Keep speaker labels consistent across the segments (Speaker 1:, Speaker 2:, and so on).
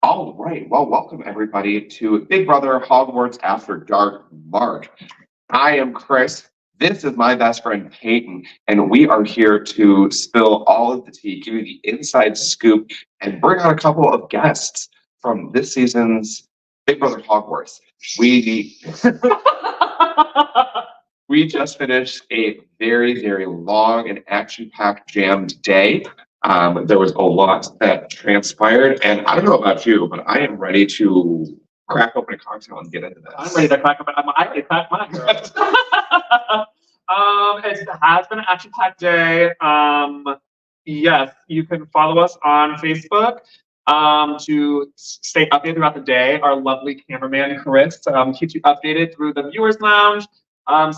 Speaker 1: All right. Well, welcome everybody to Big Brother Hogwarts After Dark Mark. I am Chris. This is my best friend Payton, and we are here to spill all of the tea, give you the inside scoop, and bring on a couple of guests from this season's Big Brother Hogwarts. We we just finished a very, very long and action-packed, jammed day. There was a lot that transpired, and I don't know about you, but I am ready to crack open a cocktail and get into this.
Speaker 2: I'm ready to crack open. I already cracked mine. It has been an action-packed day. Yes, you can follow us on Facebook to stay updated throughout the day. Our lovely cameraman Chris keeps you updated through the viewers lounge.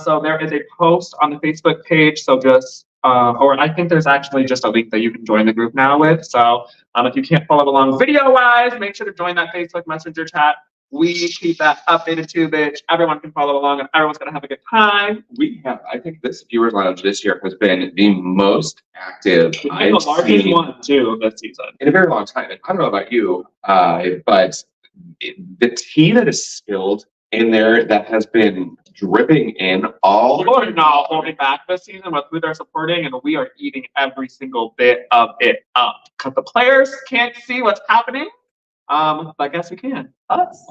Speaker 2: So there is a post on the Facebook page. So just or I think there's actually just a link that you can join the group now with. So if you can't follow along video-wise, make sure to join that Facebook Messenger chat. We keep that updated too, bitch. Everyone can follow along and everyone's gonna have a good time.
Speaker 1: I think this viewers lounge this year has been the most active
Speaker 2: The largest one too this season.
Speaker 1: In a very long time. And I don't know about you, but the tea that is spilled in there that has been dripping in all.
Speaker 2: People are not holding back this season with who they're supporting, and we are eating every single bit of it up. Because the players can't see what's happening. But I guess we can. Us.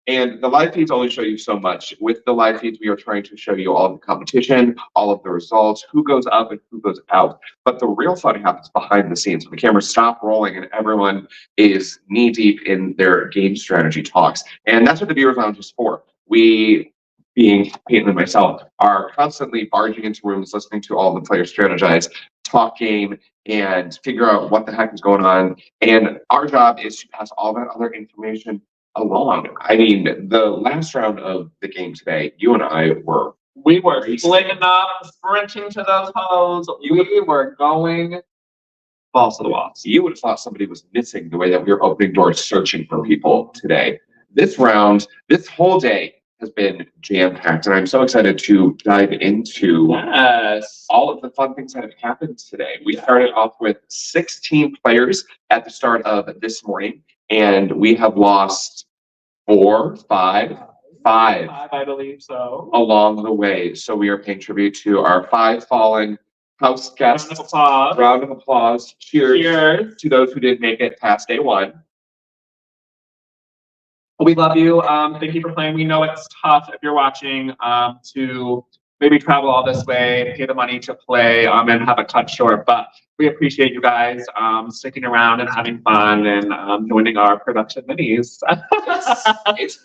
Speaker 1: And the live feeds only show you so much. With the live feeds, we are trying to show you all of the competition, all of the results, who goes up and who goes out. But the real fun happens behind the scenes. When the cameras stop rolling and everyone is knee deep in their game strategy talks. And that's what the viewers lounge is for. We, being Payton and myself, are constantly barging into rooms, listening to all the players strategize, talk game, and figure out what the heck is going on. And our job is to pass all that other information along. I mean, the last round of the game today, you and I were
Speaker 2: splitting up, sprinting to those holes. We were going balls to the walls.
Speaker 1: You would have thought somebody was missing the way that we were opening doors searching for people today. This round, this whole day has been jam-packed, and I'm so excited to dive into all of the fun things that have happened today. We started off with 16 players at the start of this morning, and we have lost five,
Speaker 2: I believe so,
Speaker 1: along the way. So we are paying tribute to our 5 fallen house guests.
Speaker 2: Round of applause.
Speaker 1: Round of applause. Cheers to those who did make it past day 1.
Speaker 2: We love you. Thank you for playing. We know it's tough if you're watching to maybe travel all this way, pay the money to play, and have it cut short. But we appreciate you guys sticking around and having fun and joining our production minis.
Speaker 1: It's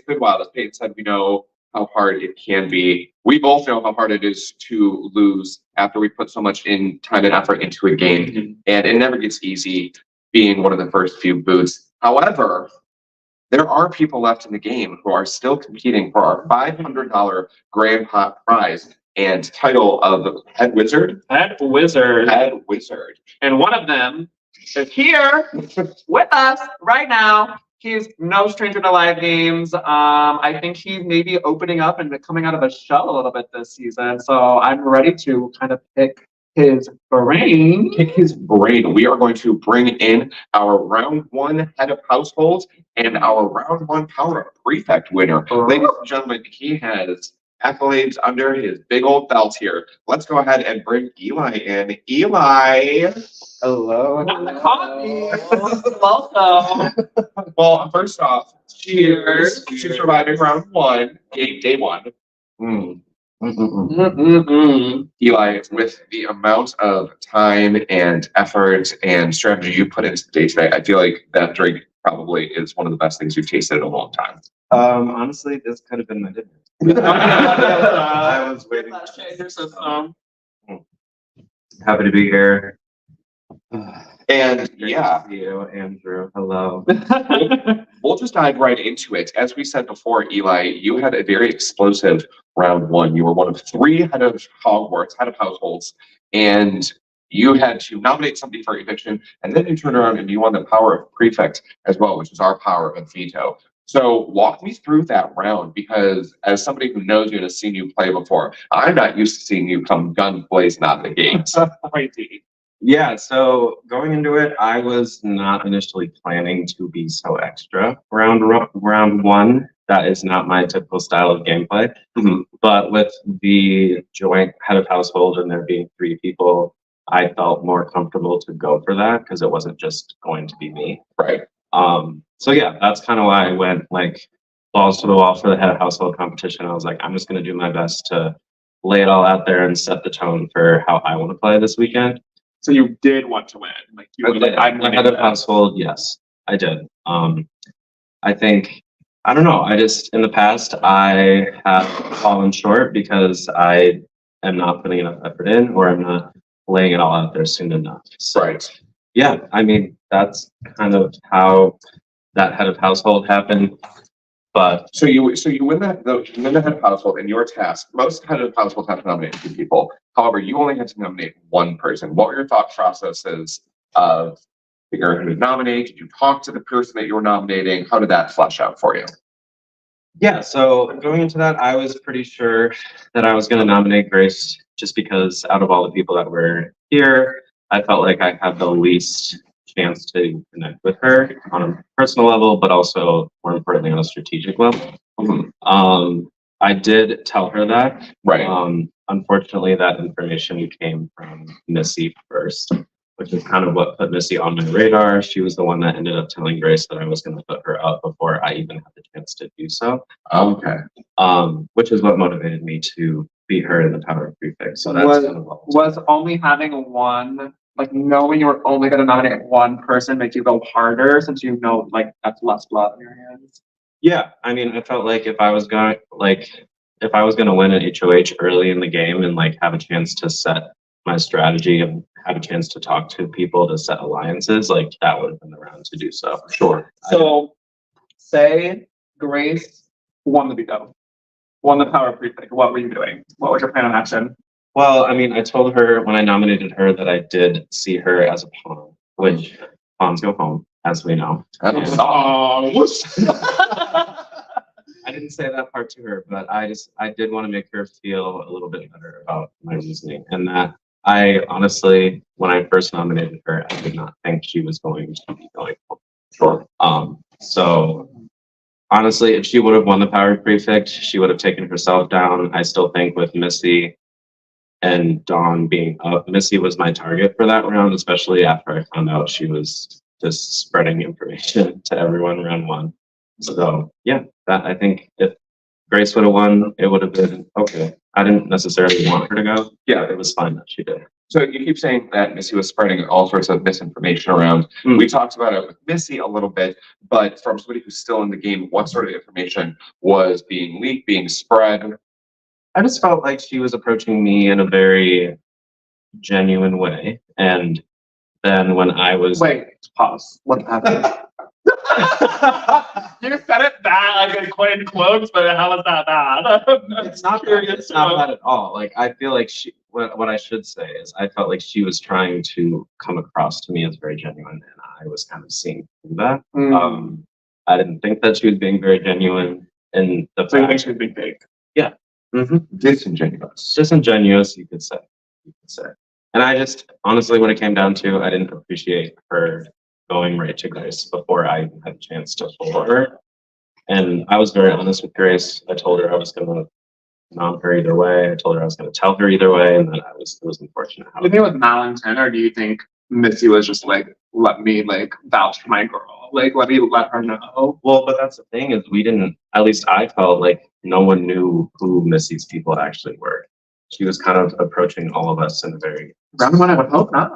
Speaker 1: been wild. As Payton said, we know how hard it can be. We both know how hard it is to lose after we put so much in time and effort into a game, and it never gets easy being one of the first few boots. However, there are people left in the game who are still competing for our $500 grand pot prize and title of Head Wizard.
Speaker 2: Head Wizard. And one of them is here with us right now. He's no stranger to live games. I think he's maybe opening up and coming out of a shell a little bit this season. So I'm ready to kind of pick his brain.
Speaker 1: We are going to bring in our round 1 head of household and our round 1 power up prefect winner. Ladies and gentlemen, he has accolades under his big old belt here. Let's go ahead and bring Eli in. Eli.
Speaker 3: Hello.
Speaker 2: Not the coffee. Welcome.
Speaker 1: Well, first off, cheers to surviving round 1, day 1. Eli, with the amount of time and effort and strategy you put into the day today, I feel like that drink probably is one of the best things you've tasted in a long time.
Speaker 3: Honestly, this could have been my dinner. I was waiting. Happy to be here.
Speaker 1: And
Speaker 3: Great
Speaker 1: yeah,
Speaker 3: to see you, Andrew. Hello.
Speaker 1: we'll just dive right into it. As we said before, Eli, you had a very explosive round 1. You were one of 3 head of Hogwarts, head of households, and you had to nominate somebody for eviction, and then you turned around and you won the power of prefect as well, which is our power of veto. So walk me through that round, because as somebody who knows you and has seen you play before, I'm not used to seeing you come gun blazing out of the gates.
Speaker 2: Crazy.
Speaker 3: Yeah, so going into it, I was not initially planning to be so extra round one. That is not my typical style of gameplay.
Speaker 1: Mhm.
Speaker 3: But with the joint head of household and there being three people, I felt more comfortable to go for that because it wasn't just going to be me.
Speaker 1: Right.
Speaker 3: So yeah, that's kind of why I went like balls to the wall for the head of household competition. I was like, I'm just gonna do my best to lay it all out there and set the tone for how I want to play this weekend.
Speaker 2: So you did want to win. Like you were like, I'm
Speaker 3: The
Speaker 2: winning
Speaker 3: head of
Speaker 2: this.
Speaker 3: household, yes, I did. I think I don't know. I just in the past I have fallen short because I am not putting enough effort in, or I'm not laying it all out there soon enough. So
Speaker 1: Right.
Speaker 3: yeah, I mean that's kind of how that head of household happened. But
Speaker 1: So you win you win the head of household and your task. Most head of households have to nominate two people. However, you only had to nominate one person. What were your thought processes of figuring out who to nominate? Did you talk to the person that you were nominating? How did that flesh out for you?
Speaker 3: yeah, so going into that, I was pretty sure that I was going to nominate Grace just because out of all the people that were here, I felt like I had the least chance to connect with her on a personal level, but also more importantly on a strategic level.
Speaker 1: Mhm.
Speaker 3: I did tell her that.
Speaker 1: Right.
Speaker 3: Unfortunately, that information came from Missy first, which is kind of what put Missy on my radar. She was the one that ended up telling Grace that I was going to put her up before I even had the chance to do so.
Speaker 1: Okay.
Speaker 3: Which is what motivated me to beat her in the power of prefix. So that's kind of what
Speaker 2: Was only having one, like knowing you were only going to nominate one person, make you go harder since you know like that's less blood in your hands.
Speaker 3: yeah. I mean, I felt like if I was going to win an HOH early in the game and like have a chance to set my strategy and have a chance to talk to people to set alliances, like that would have been the round to do so.
Speaker 1: Sure.
Speaker 2: So say Grace won the veto, won the power prefix. What were you doing? What was your plan of action?
Speaker 3: Well, I mean, I told her when I nominated her that I did see her as a pawn, which pawns go home, as we know. I didn't say that part to her, but I did want to make her feel a little bit better about my reasoning, and that I honestly, when I first nominated her, I did not think she was going to be going home.
Speaker 1: Sure.
Speaker 3: So honestly, if she would have won the power prefix, she would have taken herself down. I still think with Missy and Dawn being up, Missy was my target for that round, especially after I found out she was just spreading information to everyone round one. So yeah, that I think if Grace would have won, it would have been okay. I didn't necessarily want her to go. Yeah, it was fine that she did.
Speaker 1: So you keep saying that Missy was spreading all sorts of misinformation around.
Speaker 3: Mm.
Speaker 1: We talked about it with Missy a little bit, but from somebody who's still in the game, what sort of information was being leaked, being spread?
Speaker 3: I just felt like she was approaching me in a very genuine way. And then when I was
Speaker 2: Wait, pause. What happened? You said it bad, like in quotes, but how was that bad?
Speaker 3: it's not it's not bad at all. Like I feel like what I should say is I felt like she was trying to come across to me as very genuine, and I was kind of seeing through that.
Speaker 2: Mm.
Speaker 3: I didn't think that she was being very genuine, and the
Speaker 2: So you
Speaker 3: fact
Speaker 2: think she was being fake?
Speaker 1: Disingenuous.
Speaker 3: disingenuous, you could say. And I just honestly, when it came down to, I didn't appreciate her going right to Grace before I even had a chance to pull her. And I was very honest with Grace. I told her I was going to nom her either way. I told her I was going to tell her either way, and then it was unfortunate.
Speaker 2: Do you think it was malintent, or do you think Missy was just like, let me like vouch for my girl, like let me let her know?
Speaker 3: Well, but that's the thing is we didn't. At least I felt like no one knew who Missy's people actually were. She was kind of approaching all of us in a very.
Speaker 2: Round one, I would hope not.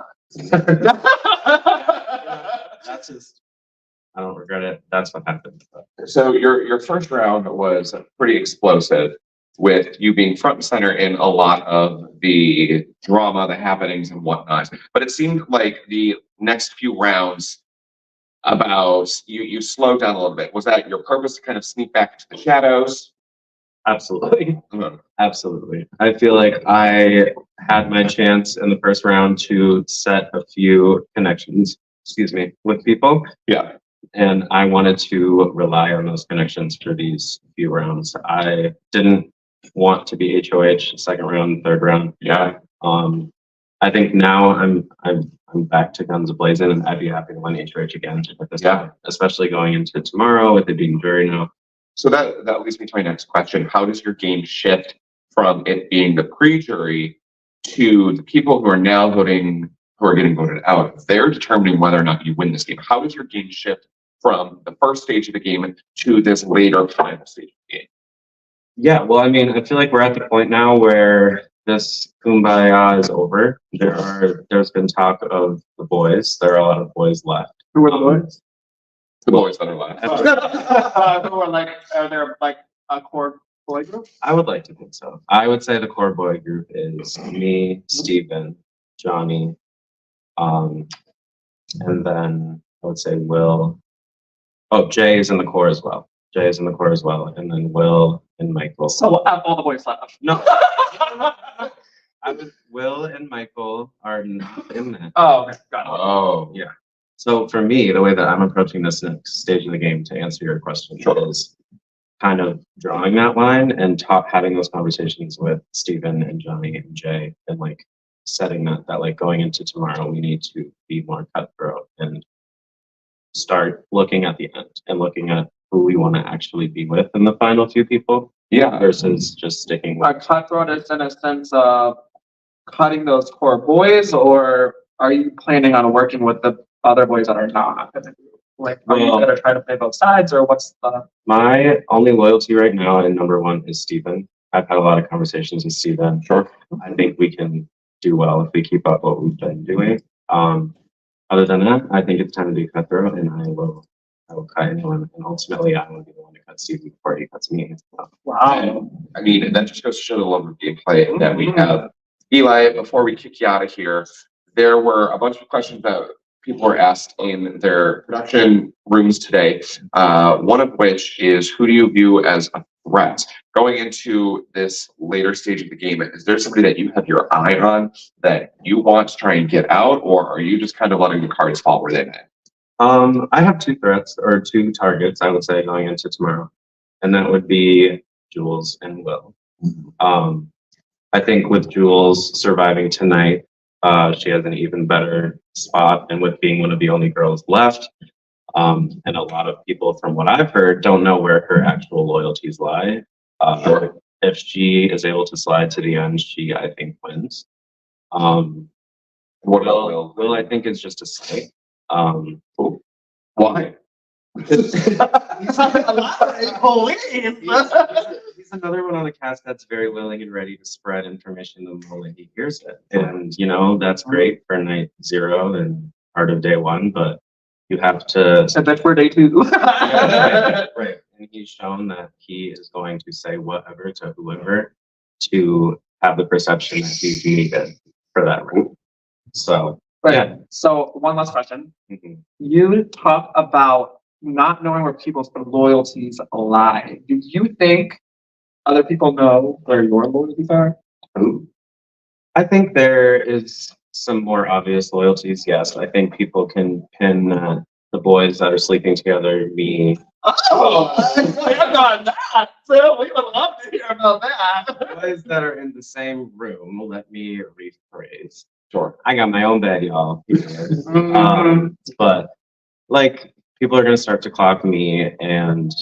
Speaker 3: That's just. I don't regret it. That's what happened.
Speaker 1: So your first round was pretty explosive, with you being front and center in a lot of the drama, the happenings, and whatnot. But it seemed like the next few rounds, about you slowed down a little bit. Was that your purpose to kind of sneak back into the shadows?
Speaker 3: Absolutely.
Speaker 1: Mhm.
Speaker 3: Absolutely. I feel like I had my chance in the first round to set a few connections, with people.
Speaker 1: Yeah.
Speaker 3: And I wanted to rely on those connections for these few rounds. I didn't want to be HOH second round, third round.
Speaker 1: Yeah.
Speaker 3: I think now I'm back to guns blazing, and I'd be happy to win HRH again at this point, especially going into tomorrow with it being jury now.
Speaker 1: So that leads me to my next question. How does your game shift from it being the pre-jury to the people who are now voting, who are getting voted out? They're determining whether or not you win this game. How does your game shift from the first stage of the game to this later final stage of the game?
Speaker 3: Yeah, well, I mean, I feel like we're at the point now where this kumbaya is over. There's been talk of the boys. There are a lot of boys left.
Speaker 2: Who are the boys?
Speaker 1: The boys that are left.
Speaker 2: Who are like, are there like a core boy group?
Speaker 3: I would like to think so. I would say the core boy group is me, Steven, Johnny, and then I would say Will. Oh, Jay is in the core as well. Jay is in the core as well, and then Will and Michael.
Speaker 2: So all the boys left.
Speaker 3: No. Will and Michael are not in that.
Speaker 2: Oh, okay, got it.
Speaker 1: Oh,
Speaker 3: Yeah. So for me, the way that I'm approaching this next stage of the game, to answer your question, is kind of drawing that line and having those conversations with Steven and Johnny and Jay, and like setting that like going into tomorrow, we need to be more cutthroat and start looking at the end and looking at who we want to actually be with in the final few people.
Speaker 1: yeah.
Speaker 3: Versus just sticking with.
Speaker 2: Are cutthroat is in a sense of cutting those core boys, or are you planning on working with the other boys that are not in the group? Like, are you
Speaker 3: Well,
Speaker 2: gonna try to play both sides, or what's the?
Speaker 3: My only loyalty right now, and number one, is Steven. I've had a lot of conversations with Steven.
Speaker 1: Sure.
Speaker 3: I think we can do well if we keep up what we've been doing. Other than that, I think it's time to be cutthroat, and I will cut anyone, and ultimately I will be the one to cut Steven before he cuts me. So,
Speaker 2: Wow.
Speaker 1: I mean, that just goes to show the level of gameplay that we have. Eli, before we kick you out of here, there were a bunch of questions that people were asked in their production rooms today. One of which is, who do you view as a threat going into this later stage of the game? Is there somebody that you have your eye on that you want to try and get out, or are you just kind of letting the cards fall where they may?
Speaker 3: I have two targets, I would say, going into tomorrow, and that would be Jules and Will. I think with Jules surviving tonight, she has an even better spot, and with being one of the only girls left, and a lot of people, from what I've heard, don't know where her actual loyalties lie.
Speaker 1: Sure.
Speaker 3: If she is able to slide to the end, she, I think, wins.
Speaker 1: What about Will?
Speaker 3: Will, I think, is just a snake.
Speaker 1: Why?
Speaker 3: He's another one on the cast that's very willing and ready to spread information the moment he hears it. And, you know, that's great for night 0 and part of day 1, but you have to.
Speaker 2: And that's for day 2.
Speaker 3: Right. And he's shown that he is going to say whatever to whoever to have the perception that he's needed for that route. So,
Speaker 2: Right.
Speaker 3: yeah.
Speaker 2: So one last question.
Speaker 3: Mhm.
Speaker 2: You talk about not knowing where people's loyalties lie. Do you think other people know where your loyalties are?
Speaker 3: I think there is some more obvious loyalties. Yes, I think people can pin the boys that are sleeping together, me.
Speaker 2: Oh, I got that. So we would love to hear about that.
Speaker 3: Boys that are in the same room. Let me rephrase.
Speaker 1: Sure.
Speaker 3: I got my own bed, y'all.
Speaker 2: Mhm.
Speaker 3: But like, people are gonna start to clock me and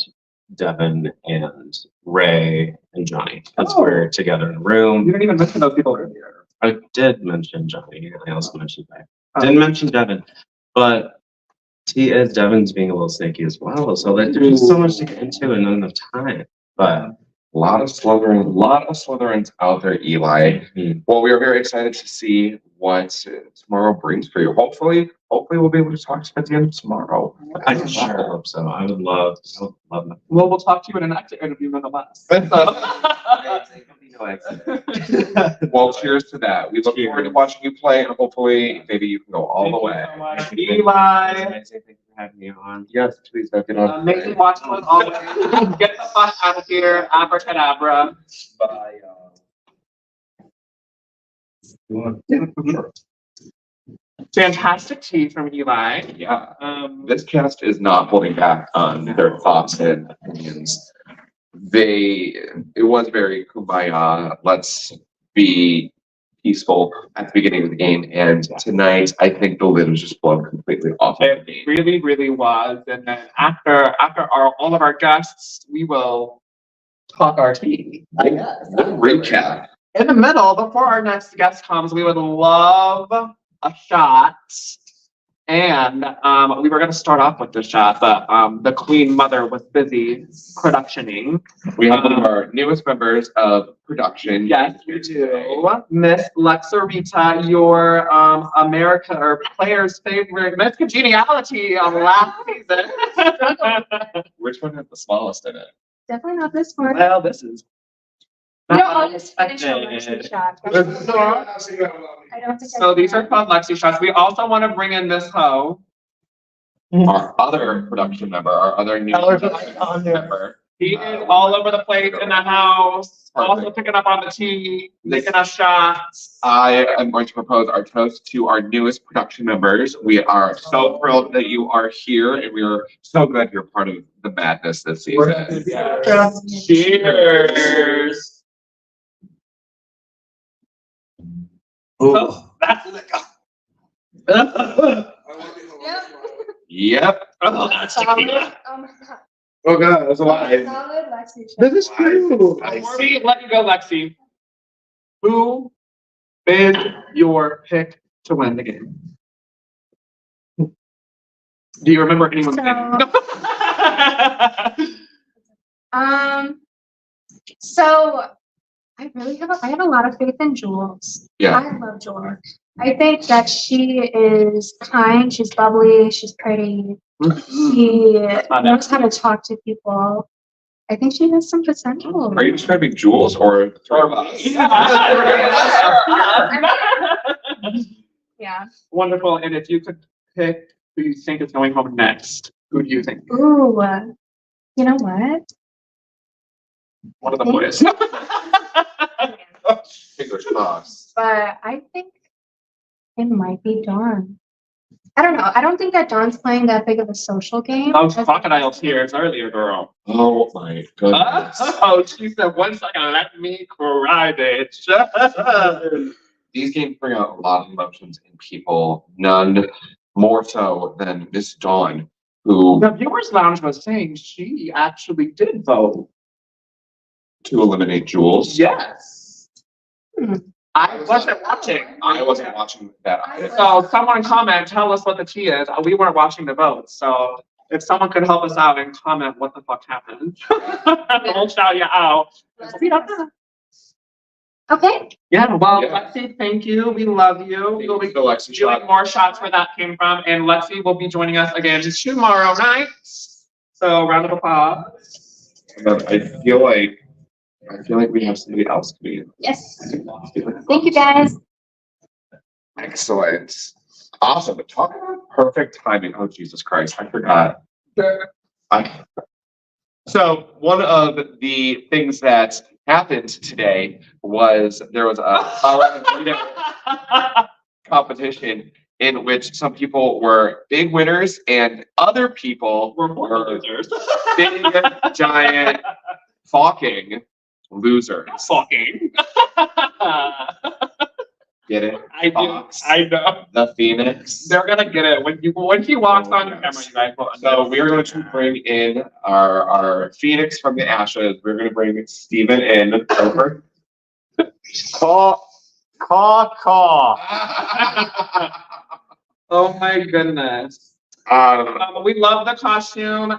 Speaker 3: Devin and Ray and Johnny because we're together in a
Speaker 2: You
Speaker 3: room.
Speaker 2: didn't even mention those people earlier.
Speaker 3: I did mention Johnny. I also mentioned Ray. Didn't mention Devin, but Devin's being a little snaky as well. So like, there's just so much to get into and not enough time. But
Speaker 1: A lot of Slytherins out there, Eli. Well, we are very excited to see what tomorrow brings for you. Hopefully we'll be able to talk to you at the end of tomorrow.
Speaker 3: I sure hope so. I would love that.
Speaker 2: Well, we'll talk to you in an active interview nonetheless.
Speaker 1: Well, cheers to that. We look forward to watching you play, and hopefully maybe you can go all the way.
Speaker 2: Eli.
Speaker 3: Thank you for having me on.
Speaker 1: Yes, please don't get on.
Speaker 2: Amazing watching as always. Get the fuck out of here. Abracadabra.
Speaker 1: Bye.
Speaker 2: Fantastic tea from Eli.
Speaker 1: Yeah. This cast is not holding back on their thoughts and opinions. It was very kumbaya. Let's be peaceful at the beginning of the game. And tonight, I think the lid was just blown completely off of the
Speaker 2: It
Speaker 1: game.
Speaker 2: really, really was. And then after all of our guests, we will talk our tea.
Speaker 4: I guess.
Speaker 1: We'll recap.
Speaker 2: In the middle, before our next guest comes, we would love a shot. And we were going to start off with the shot, but the Queen Mother was busy productioning.
Speaker 1: We have one of our newest members of production.
Speaker 2: Yes, you do. Miss Lexarita, your America or player's favorite Miss Congeniality of last season.
Speaker 1: Which one has the smallest in it?
Speaker 5: Definitely not this one.
Speaker 2: Well, this is.
Speaker 5: You know, I'll just finish on Lexi shot. I don't think
Speaker 2: So these are called Lexi shots. We also want to bring in this hoe.
Speaker 1: Our other production member, our other new production member.
Speaker 2: He is all over the place in the house, also picking up on the tea, taking us shots.
Speaker 1: I am going to propose our toast to our newest production members. We are so thrilled that you are here, and we are so glad you're part of the madness this season.
Speaker 2: Cheers. Oh, that's
Speaker 1: Yep.
Speaker 2: oh, that's tequila.
Speaker 5: Oh my god.
Speaker 1: Oh god, that's a lie.
Speaker 5: Solid Lexi shot.
Speaker 1: This is true.
Speaker 2: Before we let you go, Lexi, who is your pick to win the game? Do you remember anyone's name?
Speaker 5: So I have a lot of faith in Jules.
Speaker 1: Yeah.
Speaker 5: I love Jules. I think that she is kind, she's bubbly, she's pretty. She knows how to talk to people. I think she has some potential.
Speaker 1: Are you describing Jules or three of us?
Speaker 5: Yeah.
Speaker 2: Wonderful. And if you could pick who you think is going home next, who do you think?
Speaker 5: Ooh, you know what?
Speaker 2: One of the boys.
Speaker 1: Fingers crossed.
Speaker 5: But I think it might be Dawn. I don't know. I don't think that Dawn's playing that big of a social game.
Speaker 2: Those crocodile tears earlier, girl.
Speaker 1: Oh my goodness.
Speaker 2: Oh, she said, 1 second, let me cry, bitch.
Speaker 1: These games bring out a lot of emotions in people, none more so than Miss Dawn, who
Speaker 2: The viewers lounge was saying she actually did vote.
Speaker 1: to eliminate Jules.
Speaker 2: Yes.
Speaker 5: Hmm.
Speaker 2: I wasn't watching.
Speaker 1: I wasn't watching that either.
Speaker 2: So someone comment, tell us what the tea is. We weren't watching the vote, so if someone could help us out and comment what the fuck happened, we'll shout you out.
Speaker 5: Okay.
Speaker 2: Yeah, well,
Speaker 1: Yeah.
Speaker 2: Lexi, thank you. We love you. We'll be
Speaker 1: The Lexi
Speaker 2: doing
Speaker 1: shot.
Speaker 2: more shots where that came from, and Lexi will be joining us again tomorrow night. So round of applause.
Speaker 1: But I feel like we have somebody else to be.
Speaker 5: Yes. Thank you, guys.
Speaker 1: Excellent. Awesome. But talk about perfect timing. Oh, Jesus Christ. I forgot. So one of the things that happened today was there was a competition in which some people were big winners and other people
Speaker 2: We're more losers.
Speaker 1: big, giant, fucking losers.
Speaker 2: Fucking.
Speaker 1: Get it?
Speaker 2: I do.
Speaker 1: Fox.
Speaker 2: I know.
Speaker 1: The Phoenix.
Speaker 2: They're gonna get it when he walks on camera. You guys will.
Speaker 1: So we are going to bring in our Phoenix from the ashes. We're going to bring Steven in over.
Speaker 4: Caw.
Speaker 2: Oh my goodness. We love the costume.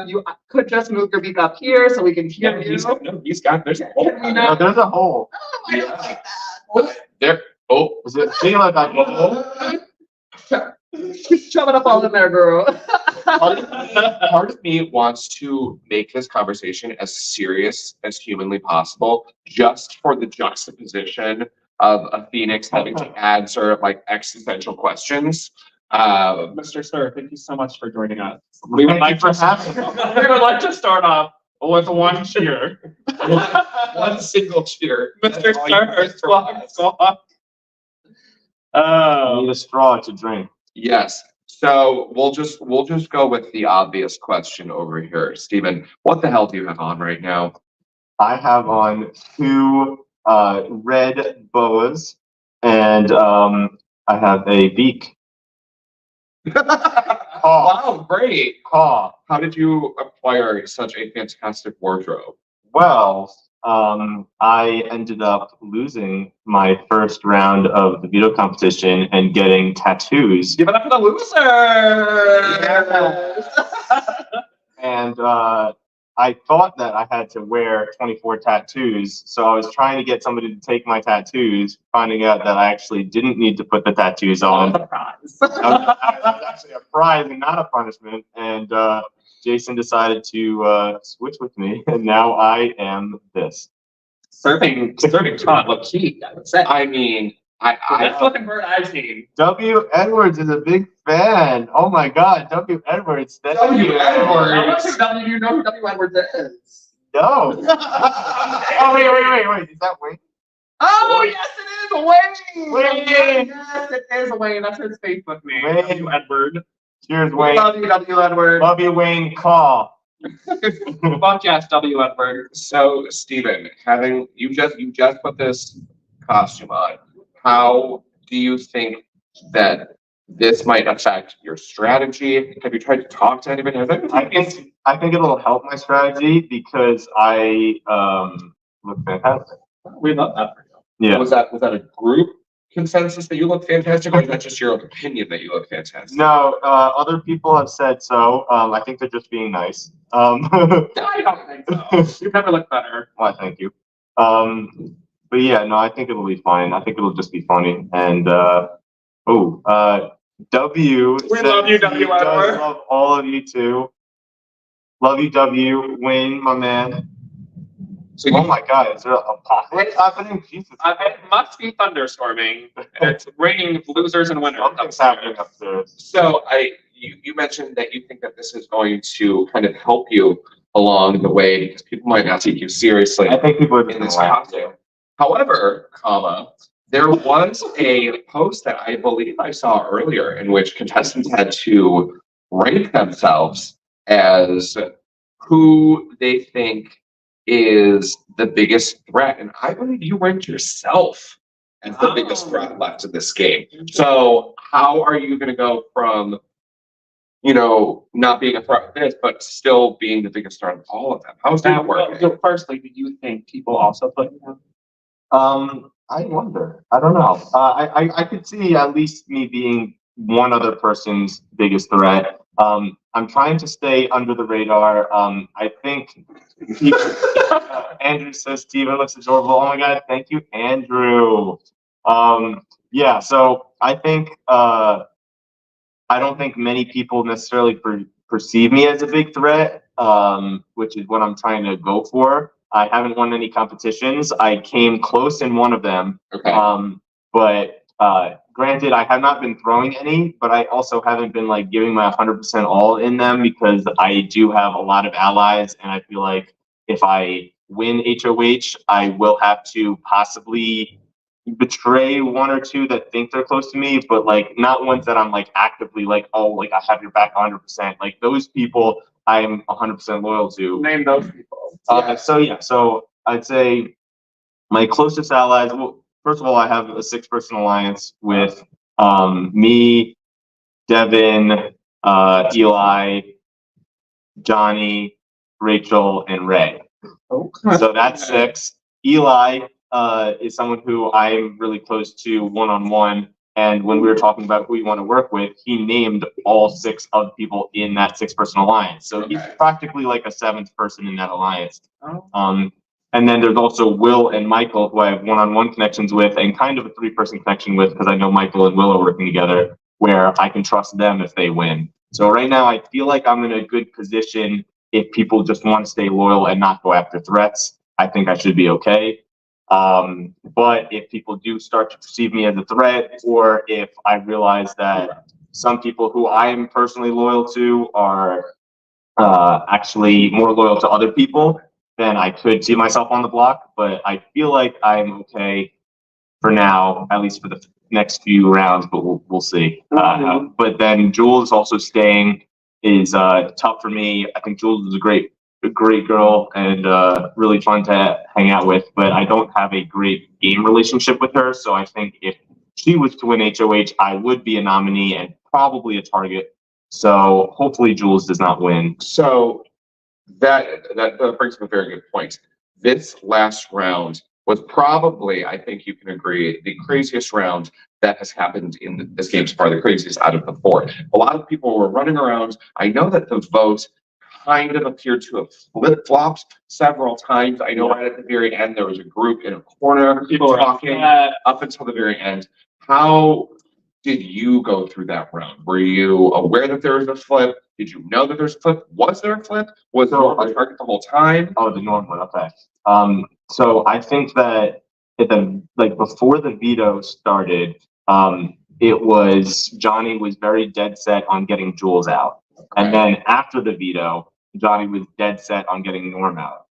Speaker 2: You could just move your beak up here so we can hear you.
Speaker 1: He's got, there's a hole.
Speaker 2: You know-
Speaker 4: There's a hole.
Speaker 5: Oh, I don't like that.
Speaker 1: There. Oh.
Speaker 4: Is it seeing like a hole?
Speaker 2: Shove it up all in there, girl.
Speaker 1: Part of me wants to make this conversation as serious as humanly possible, just for the juxtaposition of a Phoenix having to answer like existential questions.
Speaker 2: Mr. Sir, thank you so much for joining us. We would
Speaker 4: Thank
Speaker 2: like
Speaker 4: you for having us.
Speaker 2: we would like to start off with one cheer.
Speaker 1: One single cheer.
Speaker 2: Mr.
Speaker 1: That's all you
Speaker 2: Sir,
Speaker 1: can provide.
Speaker 4: I need a straw to drink.
Speaker 1: Yes. So we'll just go with the obvious question over here. Steven, what the hell do you have on right now?
Speaker 4: I have on two red boas and I have a beak.
Speaker 1: Wow, great.
Speaker 4: Caw.
Speaker 1: How did you acquire such a fantastic wardrobe?
Speaker 4: Well, I ended up losing my first round of the veto competition and getting tattoos.
Speaker 2: Give it up for the loser!
Speaker 4: And I thought that I had to wear 24 tattoos, so I was trying to get somebody to take my tattoos, finding out that I actually didn't need to put the tattoos on.
Speaker 2: Surprise.
Speaker 4: That was actually a prize and not a punishment. And Jason decided to switch with me, and now I am this.
Speaker 2: Serving Todd, look key, I would say.
Speaker 1: I mean,
Speaker 2: The best looking bird I've seen.
Speaker 4: W. Edwards is a big fan. Oh my God, W. Edwards. That's
Speaker 1: W. Edwards.
Speaker 2: How much do you know who W. Edwards is?
Speaker 4: No. Oh wait. Is that Wayne?
Speaker 2: Oh, yes, it is Wayne!
Speaker 4: Wayne!
Speaker 2: Yes, it is Wayne. That's his Facebook name.
Speaker 4: Wayne.
Speaker 2: W. Edward.
Speaker 4: Cheers,
Speaker 2: We
Speaker 4: Wayne.
Speaker 2: love you, W. Edward.
Speaker 4: Love you, Wayne. Call.
Speaker 2: Fuck yes, W. Edward.
Speaker 1: So, Stephen, having you just put this costume on, how do you think that this might affect your strategy? Have you tried to talk to anybody?
Speaker 4: I think it'll help my strategy because I look fantastic.
Speaker 2: We love that for you.
Speaker 4: Yeah.
Speaker 1: Was that a group consensus that you look fantastic, or is that just your opinion that you look fantastic?
Speaker 4: No, other people have said so. I think they're just being nice.
Speaker 2: I don't think so. You've never looked better.
Speaker 4: Why, thank you. But yeah, no, I think it'll be fine. I think it'll just be funny. And W.
Speaker 2: We
Speaker 4: says
Speaker 2: love you,
Speaker 4: he
Speaker 2: W.
Speaker 4: does
Speaker 2: Edward.
Speaker 4: love all of you too. Love you, W. Wayne, my man.
Speaker 1: So
Speaker 4: Oh my God, is there an apocalypse happening? Jesus.
Speaker 2: It must be thunderstorming. It's raining losers and winners.
Speaker 4: Something's happening upstairs.
Speaker 1: So you mentioned that you think that this is going to kind of help you along the way because people might not take you seriously
Speaker 4: I think people are just
Speaker 1: in
Speaker 4: gonna
Speaker 1: this
Speaker 4: laugh.
Speaker 1: costume. However, there was a post that I believe I saw earlier in which contestants had to rank themselves as who they think is the biggest threat. And I believe you ranked yourself as the biggest threat left in this game. So how are you going to go from, not being a threat with this, but still being the biggest threat of all of them? How's that working?
Speaker 2: So firstly, do you think people also put you down?
Speaker 4: I wonder. I don't know. I could see at least me being one other person's biggest threat. I'm trying to stay under the radar. I think Andrew says Steven looks adorable. Oh my God, thank you, Andrew. Yeah, so I think I don't think many people necessarily perceive me as a big threat, which is what I'm trying to go for. I haven't won any competitions. I came close in one of them.
Speaker 1: Okay.
Speaker 4: But granted, I have not been throwing any, but I also haven't been like giving my 100% all in them because I do have a lot of allies, and I feel like if I win HOH, I will have to possibly betray one or two that think they're close to me, but like not ones that I'm like actively like, oh, like I have your back 100%. Like those people I'm 100% loyal to.
Speaker 2: Name those people.
Speaker 4: So I'd say my closest allies. Well, first of all, I have a 6-person alliance with me, Devin, Eli, Johnny, Rachel, and Ray.
Speaker 2: Okay.
Speaker 4: So that's 6. Eli is someone who I'm really close to one-on-one. And when we were talking about who you want to work with, he named all 6 of the people in that 6-person alliance. So he's practically like a 7th person in that alliance. And then there's also Will and Michael, who I have one-on-one connections with, and kind of a 3-person connection with, because I know Michael and Will are working together, where I can trust them if they win. So right now, I feel like I'm in a good position if people just want to stay loyal and not go after threats. I think I should be okay. But if people do start to perceive me as a threat, or if I realize that some people who I'm personally loyal to are actually more loyal to other people, then I could see myself on the block. But I feel like I'm okay for now, at least for the next few rounds, but we'll see. But then Jules also staying is tough for me. I think Jules is a great girl and really fun to hang out with, but I don't have a great game relationship with her. So I think if she was to win HOH, I would be a nominee and probably a target. So hopefully Jules does not win.
Speaker 1: So that brings up a very good point. This last round was probably, I think you can agree, the craziest round that has happened in this game so far, the craziest out of the four. A lot of people were running around. I know that the vote kind of appeared to have flip-flopped several times. I know right at the very end there was a group in a corner talking up until the very end. How did you go through that round? Were you aware that there was a flip? Did you know that there's a flip? Was there a flip? Was there a target the whole time?
Speaker 4: Oh, the norm one. Okay. So I think that before the veto started, it was Johnny was very dead set on getting Jules out, and then after the veto, Johnny was dead set on getting Norm out.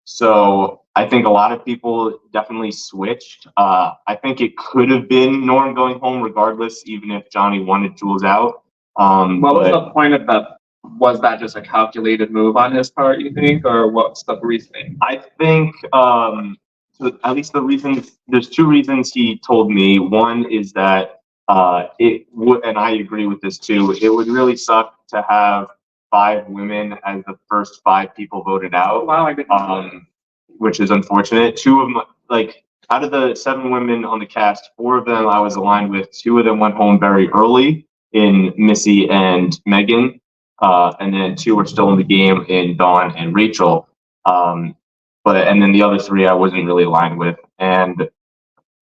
Speaker 4: So I think a lot of people definitely switched. I think it could have been Norm going home regardless, even if Johnny wanted Jules out.
Speaker 2: What was the point of that? Was that just a calculated move on his part, you think, or what's the reasoning?
Speaker 4: I think, so at least the reasons, there's two reasons he told me. One is that it would, and I agree with this too, it would really suck to have 5 women as the first 5 people voted out.
Speaker 2: Wow, I didn't.
Speaker 4: Which is unfortunate. 2 of them, out of the 7 women on the cast, 4 of them I was aligned with. 2 of them went home very early in Missy and Megan. And then 2 are still in the game in Dawn and Rachel. And then the other 3 I wasn't really aligned with. And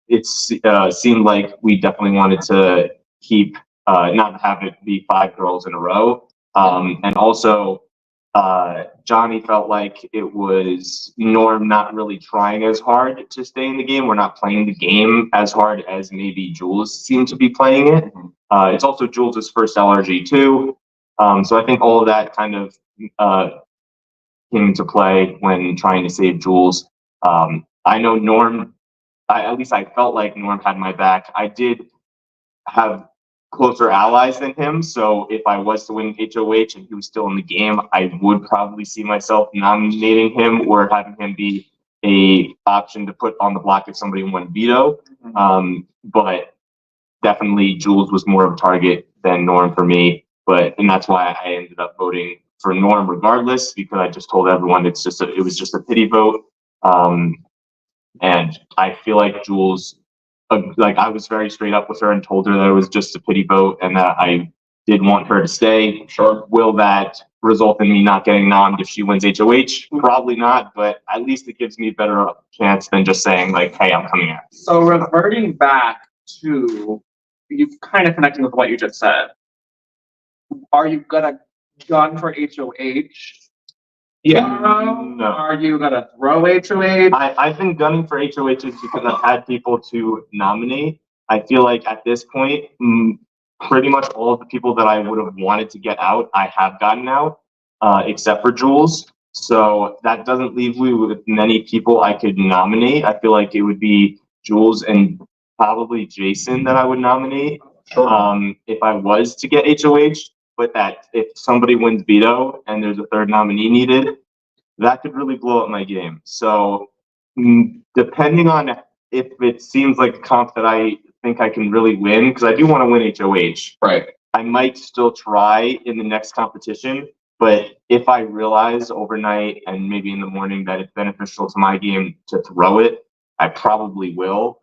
Speaker 4: it seemed like we definitely wanted to keep, not have it be 5 girls in a row. And also, Johnny felt like it was Norm not really trying as hard to stay in the game. We're not playing the game as hard as maybe Jules seemed to be playing it. It's also Jules's first LRG too. So I think all of that kind of came into play when trying to save Jules. I know Norm, at least I felt like Norm had my back. I did have closer allies than him, so if I was to win HOH and he was still in the game, I would probably see myself nominating him or having him be a option to put on the block if somebody won veto. But definitely Jules was more of a target than Norm for me. And that's why I ended up voting for Norm regardless, because I just told everyone it was just a pity vote. And I feel like Jules, I was very straight up with her and told her that it was just a pity vote and that I did want her to stay. Sure. Will that result in me not getting nommed if she wins HOH? Probably not, but at least it gives me a better chance than just saying hey, I'm coming out.
Speaker 2: So reverting back to, you kind of connecting with what you just said. Are you gonna gun for HOH?
Speaker 4: Yeah.
Speaker 2: No. Are you gonna throw HOH?
Speaker 4: I've been gunning for HOHs because I've had people to nominate. I feel like at this point, pretty much all of the people that I would have wanted to get out, I have gotten out, except for Jules. So that doesn't leave me with many people I could nominate. I feel like it would be Jules and probably Jason that I would nominate. Sure. If I was to get HOH. But that if somebody wins veto and there's a 3rd nominee needed, that could really blow up my game. So depending on if it seems like a comp that I think I can really win, because I do want to win HOH.
Speaker 1: Right.
Speaker 4: I might still try in the next competition, but if I realize overnight and maybe in the morning that it's beneficial to my game to throw it, I probably will.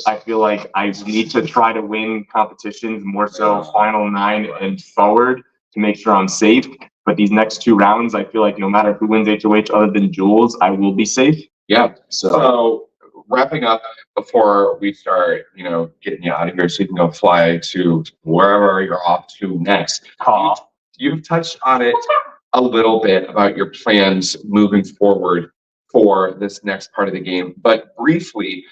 Speaker 4: I feel like I need to try to win competitions more so final 9 and forward to make sure I'm safe. But these next 2 rounds, I feel like no matter who wins HOH other than Jules, I will be safe.
Speaker 1: Yeah. So wrapping up before we start, getting you out of here so you can go fly to wherever you're off to next. You've touched on it a little bit about your plans moving forward for this next part of the game, but briefly,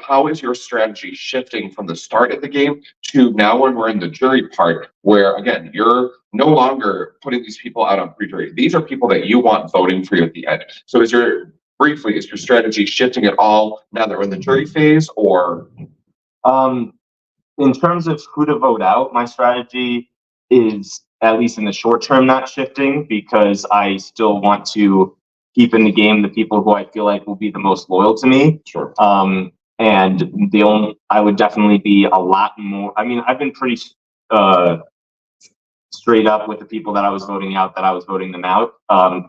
Speaker 1: how is your strategy shifting from the start of the game to now when we're in the jury part, where again, you're no longer putting these people out on pre-jury. These are people that you want voting for you at the end. So is your strategy shifting at all now that we're in the jury phase, or?
Speaker 4: In terms of who to vote out, my strategy is, at least in the short term, not shifting, because I still want to keep in the game the people who I feel like will be the most loyal to me.
Speaker 1: Sure.
Speaker 4: And I would definitely be a lot more. I mean, I've been pretty straight up with the people that I was voting out, that I was voting them out,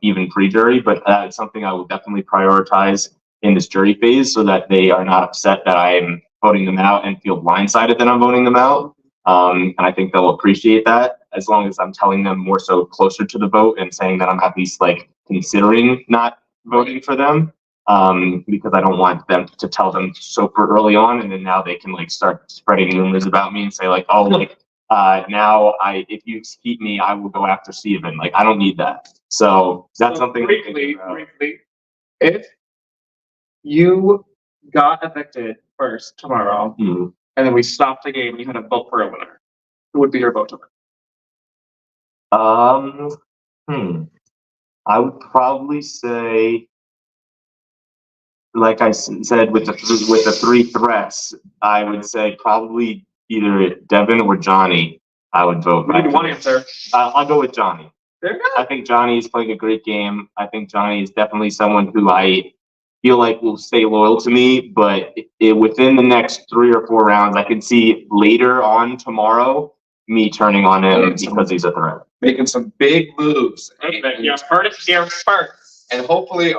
Speaker 4: even pre-jury. But that's something I will definitely prioritize in this jury phase, so that they are not upset that I'm voting them out and feel blindsided that I'm voting them out. And I think they'll appreciate that, as long as I'm telling them more so closer to the vote and saying that I'm at least like considering not voting for them. Because I don't want them to tell them super early on, and then now they can like start spreading rumors about me and say like, oh, like now if you keep me, I will go after Steven. Like, I don't need that. So that's something.
Speaker 2: Briefly, if you got evicted first tomorrow,
Speaker 4: Mhm.
Speaker 2: and then we stopped the game and you had to vote for a winner, who would be your vote to win?
Speaker 4: I would probably say, like I said, with the three threats, I would say probably either Devin or Johnny. I would vote.
Speaker 2: We need one answer.
Speaker 4: I'll go with Johnny.
Speaker 2: There you
Speaker 4: I think Johnny is playing a great game. I think Johnny is definitely someone who I feel like will stay loyal to me, but within the next 3 or 4 rounds, I can see later on tomorrow me turning on him because he's a threat.
Speaker 1: Making some big moves.
Speaker 2: Perfect. You heard it here first.
Speaker 1: And hopefully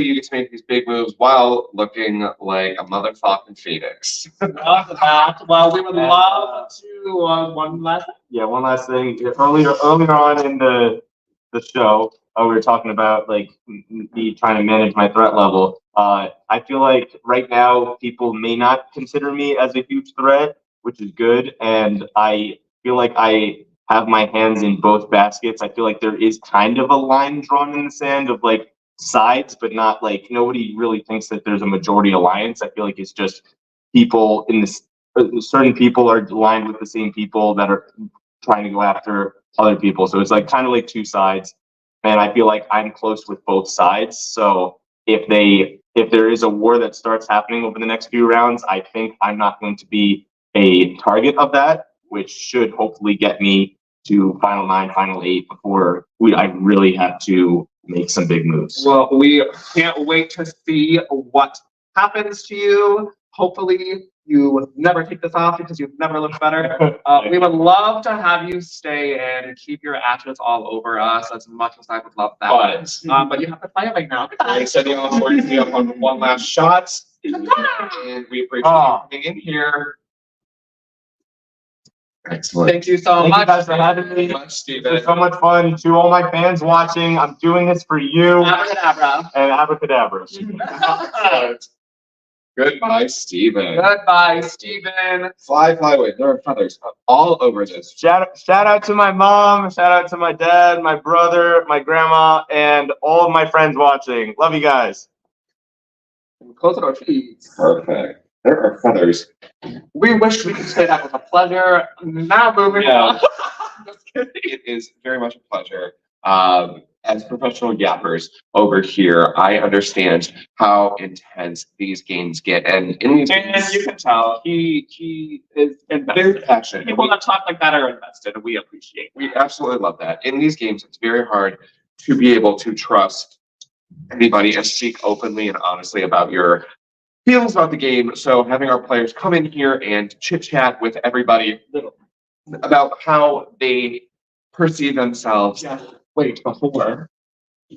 Speaker 1: you get to make these big moves while looking like a motherfucking phoenix.
Speaker 2: Love that. Well, we would love to one last.
Speaker 4: Yeah, one last thing. Earlier on in the show, we were talking about like me trying to manage my threat level. I feel like right now people may not consider me as a huge threat, which is good, and I feel like I have my hands in both baskets. I feel like there is kind of a line drawn in the sand of like sides, but not like nobody really thinks that there's a majority alliance. I feel like it's just people in this. Certain people are aligned with the same people that are trying to go after other people. So it's like kind of like two sides. And I feel like I'm close with both sides. So if there is a war that starts happening over the next few rounds, I think I'm not going to be a target of that, which should hopefully get me to final 9, final 8 before I really have to make some big moves.
Speaker 2: Well, we can't wait to see what happens to you. Hopefully, you never take this off because you've never looked better. We would love to have you stay in and keep your ashes all over us as much as I would love that. But you have to play it right now.
Speaker 1: I said you all to be up on one last shot. And we appreciate you coming in here. Excellent.
Speaker 2: Thank you so
Speaker 4: Thank
Speaker 2: much.
Speaker 4: you guys for having me.
Speaker 1: Much,
Speaker 4: It's
Speaker 1: Steven.
Speaker 4: been so much fun. To all my fans watching, I'm doing this for you.
Speaker 2: Abracadabra.
Speaker 4: And abracadabra.
Speaker 1: Goodbye, Steven.
Speaker 2: Goodbye, Steven.
Speaker 1: Fly away. There are feathers all over this.
Speaker 4: Shout out to my mom, shout out to my dad, my brother, my grandma, and all of my friends watching. Love you guys.
Speaker 2: Close it, please.
Speaker 1: Perfect. There are feathers.
Speaker 2: We wish we could say that was a pleasure. Now moving on. Just kidding.
Speaker 1: It is very much a pleasure. As professional yappers over here, I understand how intense these games get, and in these
Speaker 2: And
Speaker 1: games,
Speaker 2: you can tell he is
Speaker 1: very
Speaker 2: invested.
Speaker 1: passionate.
Speaker 2: People that talk like that are invested, and we appreciate it.
Speaker 1: We absolutely love that. In these games, it's very hard to be able to trust anybody and speak openly and honestly about your feelings about the game. So having our players come in here and chit chat with everybody about how they perceive themselves.
Speaker 2: Yeah. Wait, before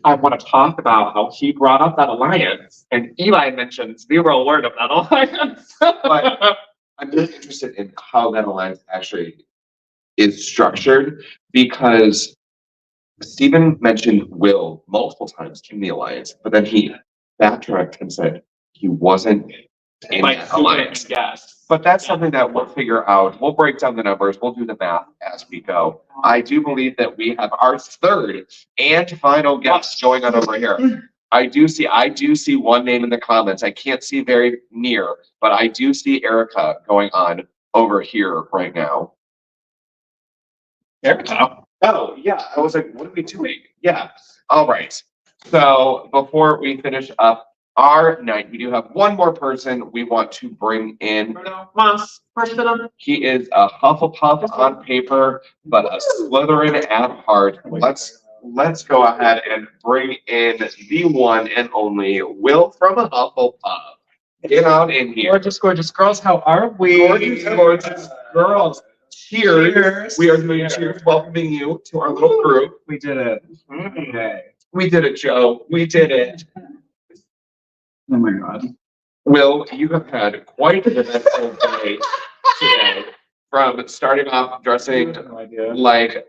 Speaker 2: I want to talk about how he brought up that alliance, and Eli mentions zero word of that alliance.
Speaker 1: But I'm really interested in how that alliance actually is structured, because Stephen mentioned Will multiple times in the alliance, but then he backtracked and said he wasn't in
Speaker 2: Like,
Speaker 1: that alliance.
Speaker 2: yes.
Speaker 1: But that's something that we'll figure out. We'll break down the numbers. We'll do the math as we go. I do believe that we have our third and final guest going on over here. I do see one name in the comments. I can't see very near, but I do see Erica going on over here right now. Erica? Oh, yeah. I was like, what are we doing? Yeah. All right. So before we finish up our night, we do have one more person we want to bring in.
Speaker 2: Bruno Mars, person.
Speaker 1: He is a Hufflepuff on paper, but a Slytherin at heart. Let's go ahead and bring in the one and only Will from Hufflepuff. Get out in here.
Speaker 2: Gorgeous, gorgeous girls, how are we?
Speaker 1: Gorgeous, gorgeous girls. Cheers. We are doing cheers, welcoming you to our little group.
Speaker 2: We did it. Okay.
Speaker 1: We did it, Joe. We did it.
Speaker 2: Oh my God.
Speaker 1: Will, you have had quite an eventful day today. From starting off dressing
Speaker 2: No idea.
Speaker 1: like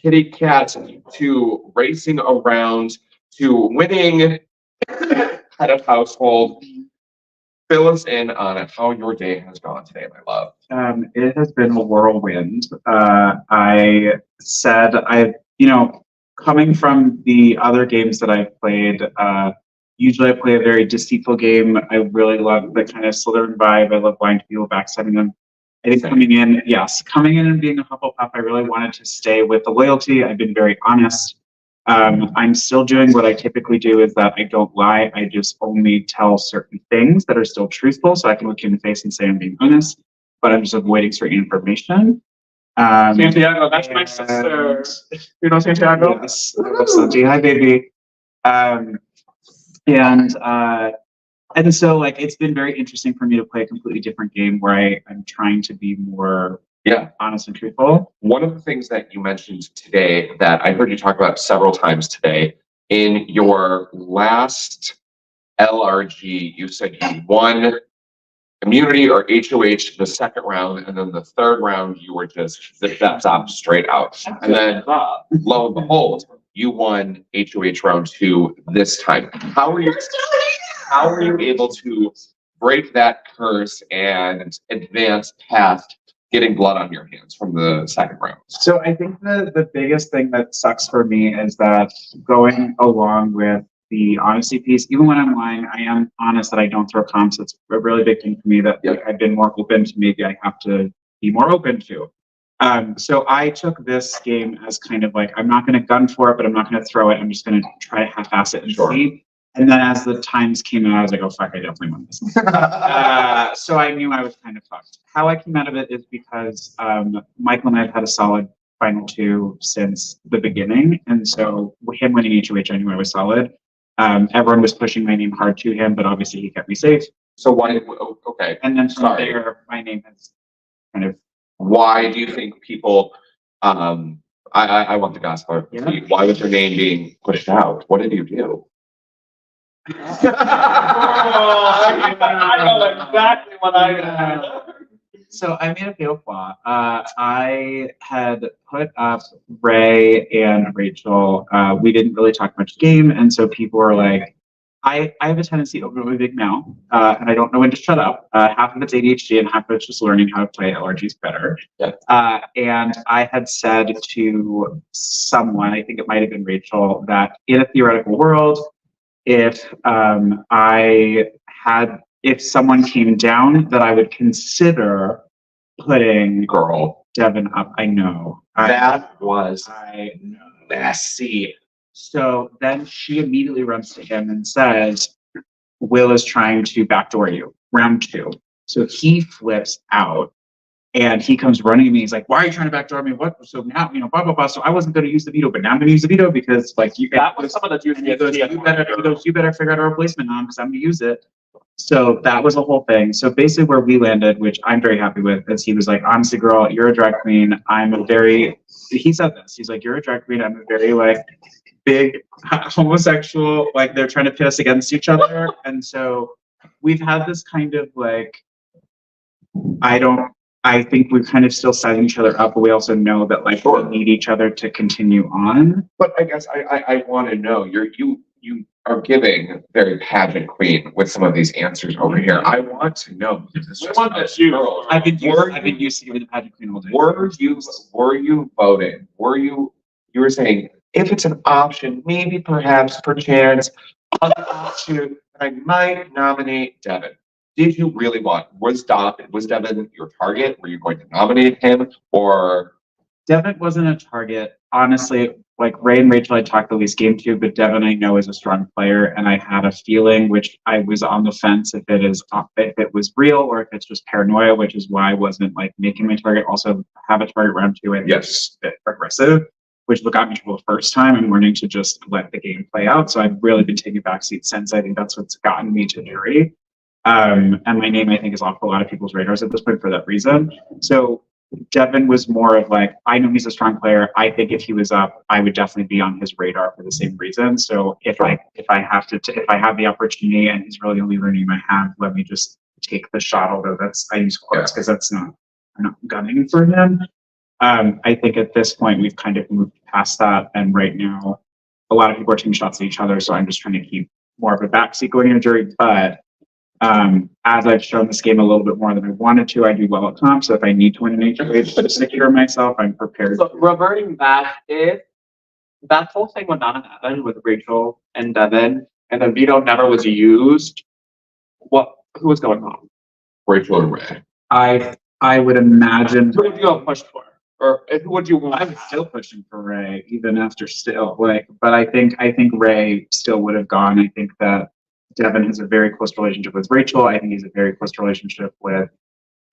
Speaker 1: kitty cats to racing around to winning head of household. Fill us in on how your day has gone today, my love.
Speaker 2: It has been a whirlwind. I said coming from the other games that I've played, usually I play a very deceitful game. I really love the kind of Slytherin vibe. I love lying to people, backstabbing them. I think coming in and being a Hufflepuff, I really wanted to stay with the loyalty. I've been very honest. I'm still doing what I typically do is that I don't lie. I just only tell certain things that are still truthful. So I can look you in the face and say I'm being honest, but I'm just avoiding certain information. Santiago, that's my sister. You know Santiago? Yes. I love Santi. Hi, baby. And so like it's been very interesting for me to play a completely different game where I'm trying to be more honest and truthful.
Speaker 1: One of the things that you mentioned today that I heard you talk about several times today, in your last LRG, you said you won immunity or HOH the second round, and then the third round you were just the depths up straight out. And then lo and behold, you won HOH round 2 this time. How are you able to break that curse and advance past getting blood on your hands from the second round?
Speaker 2: So I think the biggest thing that sucks for me is that going along with the honesty piece, even when I'm lying, I am honest that I don't throw comps. It's a really big thing for me that like, I've been more open to, maybe I have to be more open to. So I took this game as kind of like, I'm not going to gun for it, but I'm not going to throw it. I'm just going to try to half-ass it and see. And then as the times came out, I was like, oh, fuck, I definitely won this. So I knew I was kind of fucked. How I came out of it is because Michael and I have had a solid final 2 since the beginning. And so him winning HOH, I knew I was solid. Everyone was pushing my name hard to him, but obviously he kept me safe.
Speaker 1: So why, okay.
Speaker 2: And then from there, my name has kind of...
Speaker 1: Why do you think people, I want the gospel.
Speaker 2: Yeah.
Speaker 1: Why was your name being pushed out? What did you do?
Speaker 2: I know exactly what I So I made a fatal flaw. I had put up Ray and Rachel. We didn't really talk much game, and so people were like, I have a tendency to open my big mouth, and I don't know when to shut up. Half of it's ADHD and half of it's just learning how to play LRGs better.
Speaker 1: Yeah.
Speaker 2: And I had said to someone, I think it might have been Rachel, that in a theoretical world, if someone came down, that I would consider putting Devin up. I know.
Speaker 1: That was
Speaker 2: I know.
Speaker 1: messy.
Speaker 2: So then she immediately runs to him and says, Will is trying to backdoor you, round 2. So he flips out and he comes running at me. He's like, why are you trying to backdoor me? What? So now, blah, blah, blah. So I wasn't going to use the veto, but now I'm going to use the veto because like that was some of the dudes. He goes, you better figure out a replacement now because I'm going to use it. So that was the whole thing. So basically where we landed, which I'm very happy with, is he was like, honestly, girl, you're a drag queen. He said this. He's like, you're a drag queen. I'm a very like big homosexual, like they're trying to pit us against each other. And so we've had this kind of like, I think we're kind of still sizing each other up, but we also know that like we need each other to continue on.
Speaker 1: But I guess I want to know, you are giving very pageant queen with some of these answers over here. I want to know because it's just
Speaker 2: I've been used to giving the pageant queen all day.
Speaker 1: Were you voting? You were saying if it's an option, maybe perhaps perchance other option, I might nominate Devin. Did you really was Devin your target? Were you going to nominate him or?
Speaker 2: Devin wasn't a target. Honestly, like Ray and Rachel I talked the least game to, but Devin I know is a strong player and I had a feeling, which I was on the fence if it was real or if it's just paranoia, which is why I wasn't like making my target. Also have a target round 2 and yes, a bit aggressive, which got me in trouble the first time. I'm learning to just let the game play out. So I've really been taking backseat since. I think that's what's gotten me to jury.
Speaker 6: And my name, I think, is off a lot of people's radars at this point for that reason. So Devin was more of like, I know he's a strong player. I think if he was up, I would definitely be on his radar for the same reason. So if I have the opportunity and he's really the only running I have, let me just take the shot. Although I use quotes because I'm not gunning for him. I think at this point we've kind of moved past that, and right now a lot of people are taking shots at each other. So I'm just trying to keep more of a backseat going in a jury, but. As I've shown this game a little bit more than I wanted to, I do well at comp. So if I need to win an HOH to secure myself, I'm prepared.
Speaker 2: So reverting back, if that whole thing would not have happened with Rachel and Devin, and the veto never was used, who was going home?
Speaker 1: Rachel and Ray.
Speaker 6: I would imagine.
Speaker 2: Who would you have pushed for? Or who would you want?
Speaker 6: I'm still pushing for Ray, even after still but I think Ray still would have gone. I think that Devin has a very close relationship with Rachel. I think he's a very close relationship with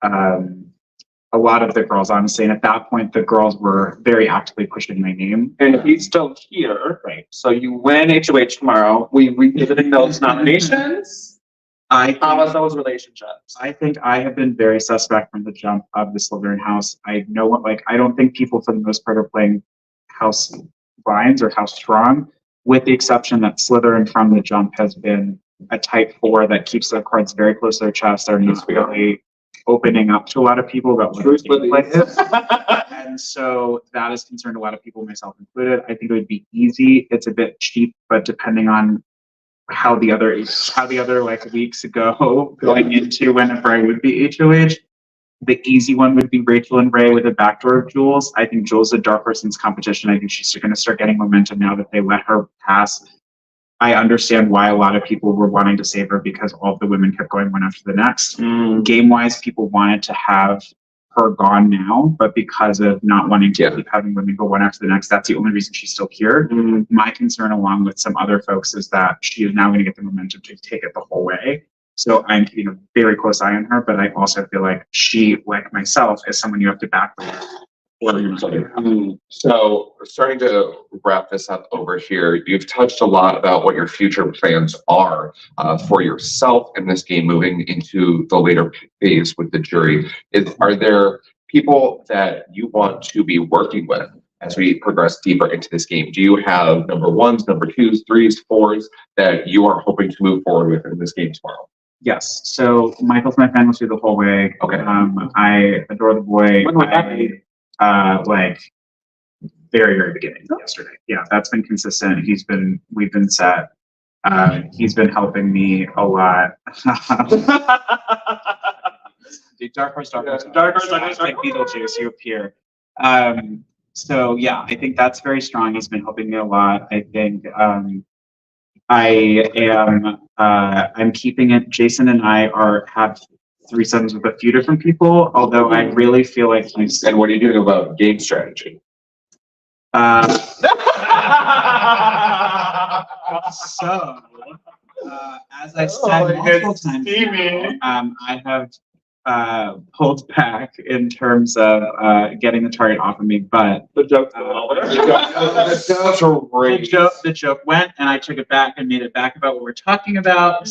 Speaker 6: a lot of the girls, honestly. And at that point, the girls were very actively pushing my name.
Speaker 2: And he's still here.
Speaker 6: Right.
Speaker 2: So you win HOH tomorrow. We revisiting those nominations. How was those relationships?
Speaker 6: I think I have been very suspect from the jump of the Slytherin house. I don't think people for the most part are playing house lines or house strong, with the exception that Slytherin from the jump has been a type 4 that keeps their cards very close to their chest. They're not really opening up to a lot of people about what their gameplay is. And so that has concerned a lot of people, myself included. I think it would be easy. It's a bit cheap, but depending on how the other like weeks go going into whenever I would be HOH, the easy one would be Rachel and Ray with a backdoor of Jules. I think Jules is a dark person's competition. I think she's going to start getting momentum now that they let her pass. I understand why a lot of people were wanting to save her because all of the women kept going one after the next. Game-wise, people wanted to have her gone now, but because of not wanting to keep having women go one after the next, that's the only reason she's still here. My concern, along with some other folks, is that she is now going to get the momentum to take it the whole way. So I'm keeping a very close eye on her, but I also feel like she, like myself, is someone you have to back with.
Speaker 1: So starting to wrap this up over here, you've touched a lot about what your future plans are for yourself in this game moving into the later phase with the jury. Are there people that you want to be working with as we progress deeper into this game? Do you have number ones, number twos, threes, fours that you are hoping to move forward with in this game tomorrow?
Speaker 6: Yes. So Michael's my fan through the whole way.
Speaker 1: Okay.
Speaker 6: I adore the boy.
Speaker 2: When would that be?
Speaker 6: Like very, very beginning yesterday. Yeah, that's been consistent. We've been set. He's been helping me a lot. Dark horse. Like Beetlejuice, you appear. So yeah, I think that's very strong. He's been helping me a lot. I think I'm keeping it. Jason and I have threesomes with a few different people, although I really feel like he's.
Speaker 1: And what are you doing about game strategy?
Speaker 6: So, as I've said multiple times, I have pulled back in terms of getting the target off of me, but
Speaker 2: The joke.
Speaker 6: the joke went, and I took it back and made it back about what we're talking about.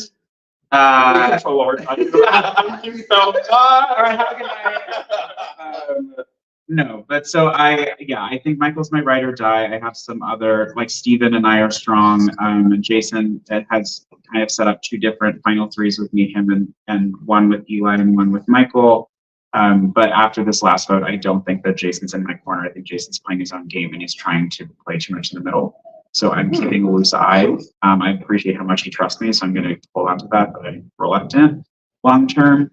Speaker 6: No, but so I think Michael's my ride or die. I have some other, like Steven and I are strong. Jason has kind of set up two different final threes with me, him and one with Eli and one with Michael. But after this last vote, I don't think that Jason's in my corner. I think Jason's playing his own game and he's trying to play too much in the middle. So I'm keeping a loose eye. I appreciate how much he trusts me, so I'm going to hold on to that, but I'm reluctant long term.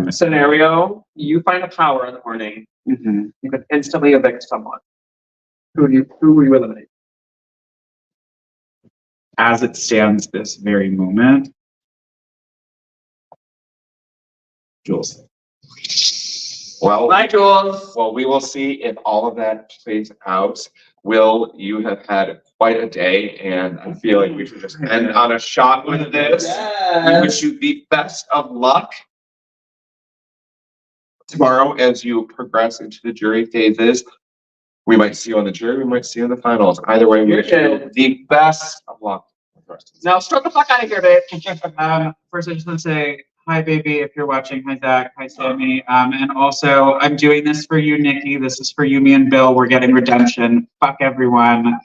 Speaker 2: Scenario: you find a power in the morning.
Speaker 6: Mhm.
Speaker 2: You could instantly evict someone. Who will you eliminate?
Speaker 6: As it stands this very moment, Jules.
Speaker 1: Well,
Speaker 2: Bye, Jules.
Speaker 1: well, we will see if all of that plays out. Will, you have had quite a day, and I feel like we should just end on a shot with this. We wish you the best of luck tomorrow as you progress into the jury phases. We might see you on the jury, we might see you in the finals. Either way, we wish you the best of luck.
Speaker 2: Now, stroke the fuck out of here, babe.
Speaker 6: First, I just want to say Hi, baby, if you're watching. Hi, Zach. Hi, Sammy. And also, I'm doing this for you, Nikki. This is for you, me, and Bill. We're getting redemption. Fuck everyone.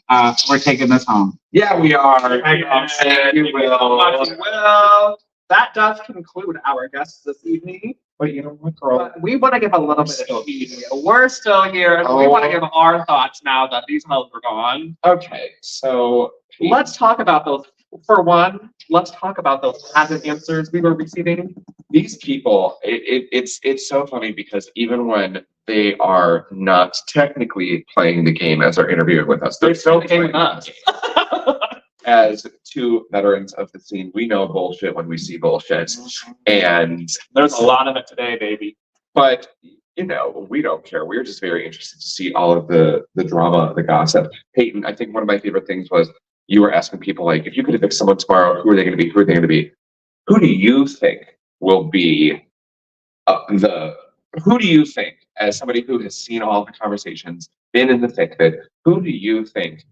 Speaker 6: We're taking this home.
Speaker 2: Yeah, we are.
Speaker 1: Hang on.
Speaker 2: Thank you, Will. Well, that does conclude our guests this evening.
Speaker 1: But you know what, girl?
Speaker 2: But we want to give a little bit of tea. We're still here. And we want to give our thoughts now that these hoes are gone.
Speaker 1: Okay, so
Speaker 2: Let's talk about those. For one, let's talk about those pageant answers we were receiving.
Speaker 1: these people, it's so funny because even when they are not technically playing the game as they're interviewing with us, they're still
Speaker 2: playing
Speaker 1: playing
Speaker 2: us.
Speaker 1: as two veterans of the scene. We know bullshit when we see bullshit, and
Speaker 2: There's a lot of it today, baby.
Speaker 1: but you know, we don't care. We're just very interested to see all of the drama, the gossip. Payton, I think one of my favorite things was you were asking people like, if you could evict someone tomorrow, who are they going to be? Who are they going to be? Who do you think will be who do you think, as somebody who has seen all the conversations, been in the thick of it, who do you think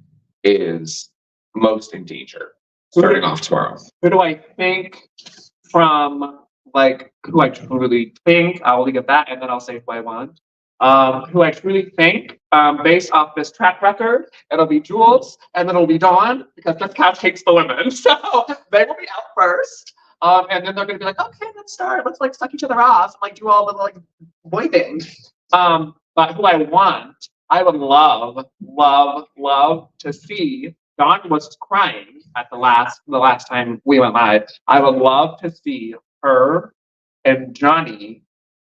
Speaker 1: is most in danger starting off tomorrow?
Speaker 2: Who do I think from, like, who I truly think? I'll leave it at that, and then I'll say who I want. Who I truly think, based off this track record, it'll be Jules, and then it'll be Dawn, because this cast hates the women. So they will be out first. And then they're gonna be like, okay, let's start. Let's like suck each other off, and, like do all the like boy things. But who I want, I would love, love, love to see. Dawn was crying at the last time we went live. I would love to see her and Johnny,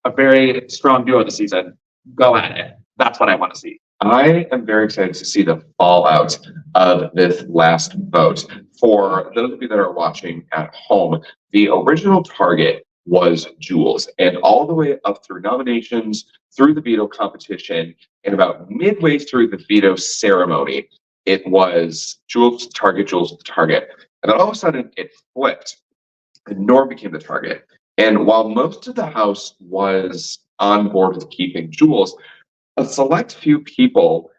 Speaker 2: a very strong duo this season, go at it. That's what I want to see.
Speaker 1: I am very excited to see the fallout of this last vote. For those of you that are watching at home, the original target was Jules, and all the way up through nominations, through the veto competition, and about midway through the veto ceremony, it was Jules' target, Jules' target. And then all of a sudden it flipped, and Norm became the target. And while most of the House was on board with keeping Jules, a select few people,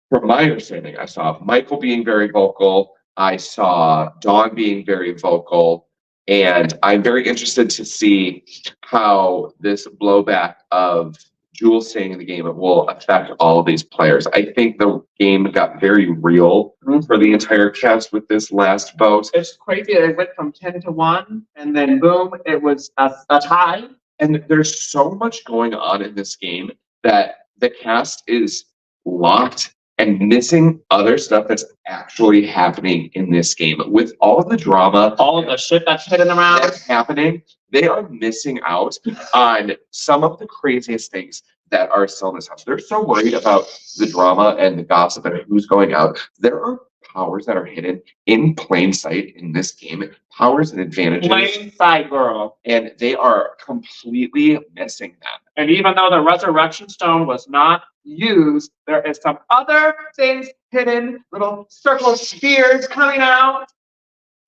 Speaker 1: from my understanding, I saw Michael being very vocal, I saw Dawn being very vocal, and I'm very interested to see how this blowback of Jules staying in the game will affect all of these players. I think the game got very real for the entire cast with this last vote.
Speaker 2: It's crazy. It went from 10-1, and then boom, it was a tie.
Speaker 1: And there's so much going on in this game that the cast is locked and missing other stuff that's actually happening in this game. With all of the drama,
Speaker 2: All of the shit that's hidden around.
Speaker 1: that's happening, they are missing out on some of the craziest things that are still in this house. They're so worried about the drama and the gossip and who's going out. There are powers that are hidden in plain sight in this game, powers and advantages,
Speaker 2: Plain side girl.
Speaker 1: and they are completely missing them.
Speaker 2: And even though the resurrection stone was not used, there is some other things hidden, little circle spheres coming out.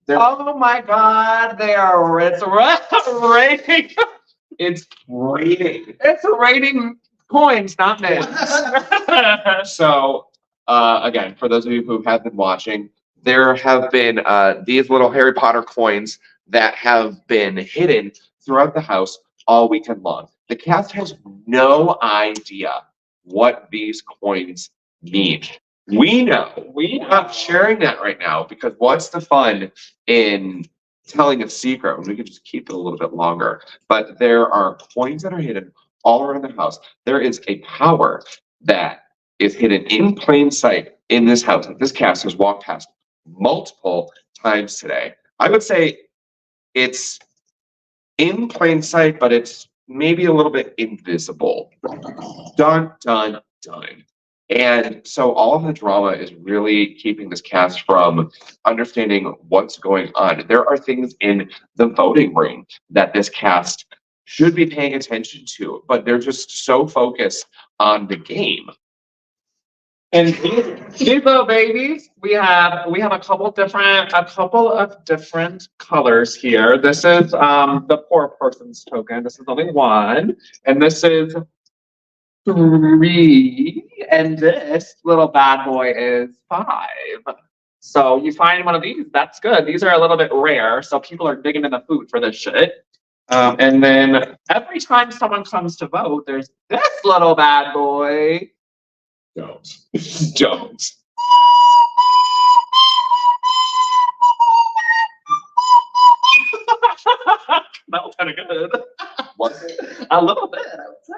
Speaker 1: They're-
Speaker 2: Oh my God, they are, it's raining.
Speaker 1: It's raining.
Speaker 2: It's raining coins, not men.
Speaker 1: So, again, for those of you who have been watching, there have been these little Harry Potter coins that have been hidden throughout the house all weekend long. The cast has no idea what these coins mean. We know. We're not sharing that right now because what's the fun in telling a secret when we could just keep it a little bit longer? But there are coins that are hidden all around the house. There is a power that is hidden in plain sight in this house that this cast has walked past multiple times today. I would say it's in plain sight, but it's maybe a little bit invisible. Dun, dun, dun. And so all of the drama is really keeping this cast from understanding what's going on. There are things in the voting ring that this cast should be paying attention to, but they're just so focused on the game.
Speaker 2: And these little babies, we have a couple of different colors here. This is the poor person's token. This is only one, and this is 3, and this little bad boy is 5. So you find one of these, that's good. These are a little bit rare, so people are digging in the food for this shit. And then every time someone comes to vote, there's this little bad boy.
Speaker 1: Don't. Don't.
Speaker 2: That was kind of good.
Speaker 1: Was it?
Speaker 2: A little bit, I would say.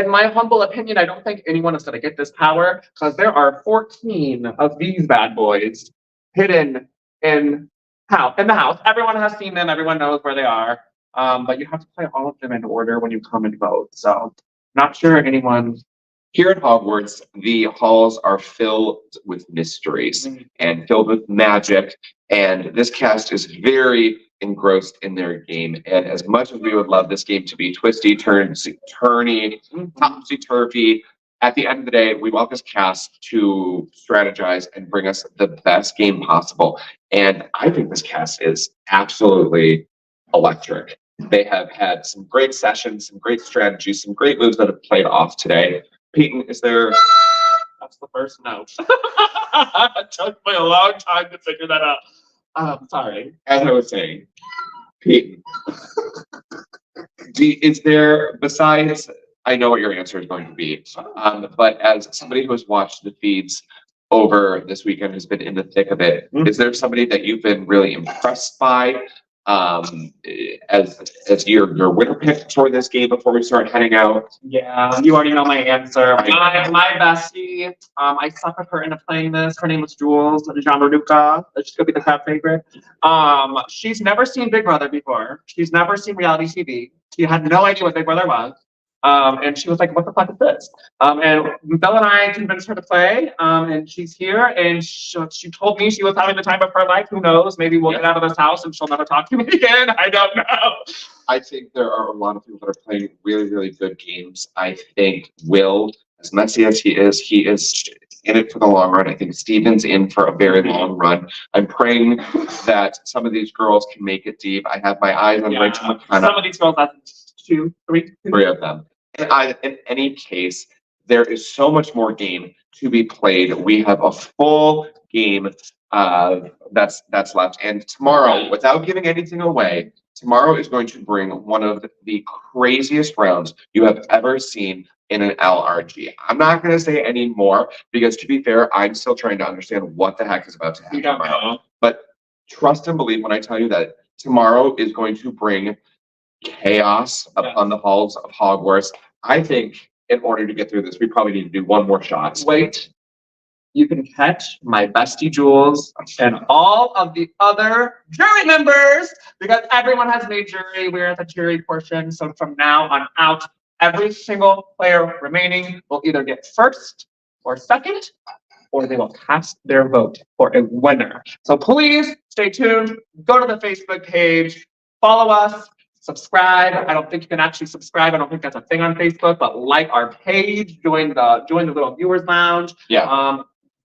Speaker 2: In my humble opinion, I don't think anyone is going to get this power because there are 14 of these bad boys hidden in the house. Everyone has seen them. Everyone knows where they are. But you have to play all of them in order when you come and vote. So, not sure anyone.
Speaker 1: Here at Hogwarts, the halls are filled with mysteries and filled with magic, and this cast is very engrossed in their game. And as much as we would love this game to be twisty, turny, topsy-turvy, at the end of the day, we want this cast to strategize and bring us the best game possible. And I think this cast is absolutely electric. They have had some great sessions, some great strategies, some great moves that have played off today. Payton, is there?
Speaker 2: That's the first note. It took me a long time to figure that out. Sorry.
Speaker 1: As I was saying, Payton, is there, besides, I know what your answer is going to be, but as somebody who has watched the feeds over this weekend, who's been in the thick of it, is there somebody that you've been really impressed by as your winner pick for this game before we start heading out?
Speaker 2: Yeah, you already know my answer. My bestie, I suckered her into playing this. Her name was Jules Jean-Luca. She's gonna be the crowd favorite. She's never seen Big Brother before. She's never seen reality TV. She had no idea what Big Brother was. And she was like, what the fuck is this? And Belle and I convinced her to play, and she's here, and she told me she was having the time of her life. Who knows? Maybe we'll get out of this house and she'll never talk to me again. I don't know.
Speaker 1: I think there are a lot of people that are playing really, really good games. I think Will, as messy as he is in it for the long run. I think Steven's in for a very long run. I'm praying that some of these girls can make it deep. I have my eyes on Rachel McKenna.
Speaker 2: Some of these girls, that's three of them.
Speaker 1: And in any case, there is so much more game to be played. We have a full game that's left. And tomorrow, without giving anything away, tomorrow is going to bring one of the craziest rounds you have ever seen in an LRG. I'm not going to say any more because, to be fair, I'm still trying to understand what the heck is about to happen tomorrow. But trust and believe when I tell you that tomorrow is going to bring chaos upon the halls of Hogwarts. I think in order to get through this, we probably need to do one more shot.
Speaker 2: Wait, you can catch my bestie Jules and all of the other jury members because everyone has made jury. We're at the jury portion. So from now on out, every single player remaining will either get first or second, or they will cast their vote for a winner. So please stay tuned. Go to the Facebook page, follow us, subscribe. I don't think you can actually subscribe. I don't think that's a thing on Facebook, but like our page, join the little viewers lounge.
Speaker 1: Yeah.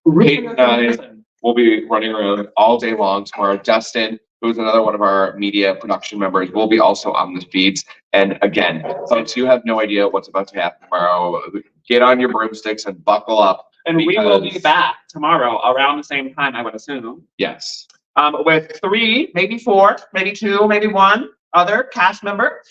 Speaker 1: Payton and I will be running around all day long tomorrow. Dustin, who's another one of our media production members, will be also on the feeds. And again, folks, you have no idea what's about to happen tomorrow. Get on your broomsticks and buckle up.
Speaker 2: And we will be back tomorrow around the same time, I would assume.
Speaker 1: Yes.
Speaker 2: With 3, maybe 4, maybe 2, maybe 1 other cast member.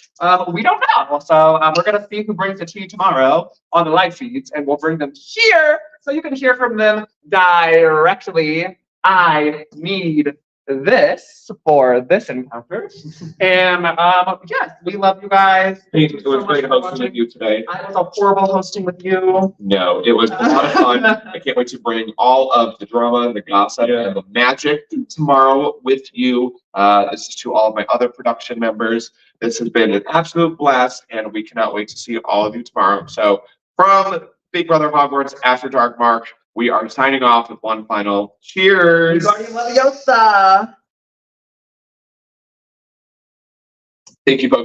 Speaker 2: We don't know. So we're going to see who brings the tea tomorrow on the live feeds, and we'll bring them here so you can hear from them directly. I need this for this encounter. And yes, we love you guys.
Speaker 1: Payton, it was great hosting with you today.
Speaker 2: I was a horrible hosting with you.
Speaker 1: No, it was a lot of fun. I can't wait to bring all of the drama, the gossip, and the magic tomorrow with you. This is to all of my other production members. This has been an absolute blast, and we cannot wait to see all of you tomorrow. So from Big Brother Hogwarts After Dark Mark, we are signing off with one final cheers. Thank you, folks.